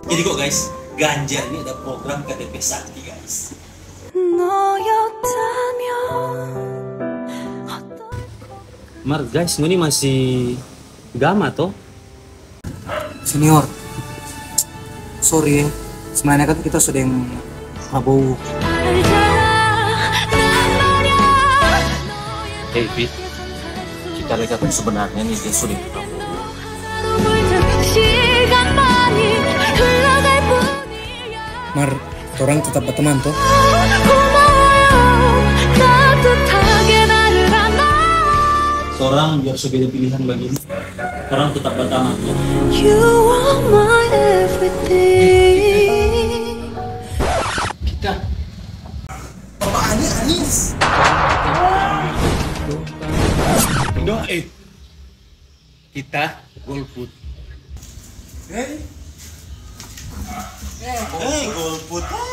Jadi kok guys, Ganjar ini ada program KTP Sakti guys. Mar guys, ini masih gama toh? Senior, sorry ya, sebenarnya kan kita sudah yang Prabowo. Hey Fit, kita lihat sebenarnya nih dia sudah Prabowo. Mar, orang tetap berteman toh? Seorang biar sebeda pilihan begini, orang tetap berteman toh. Kita Bapak Anies. doa kita golput. Golput.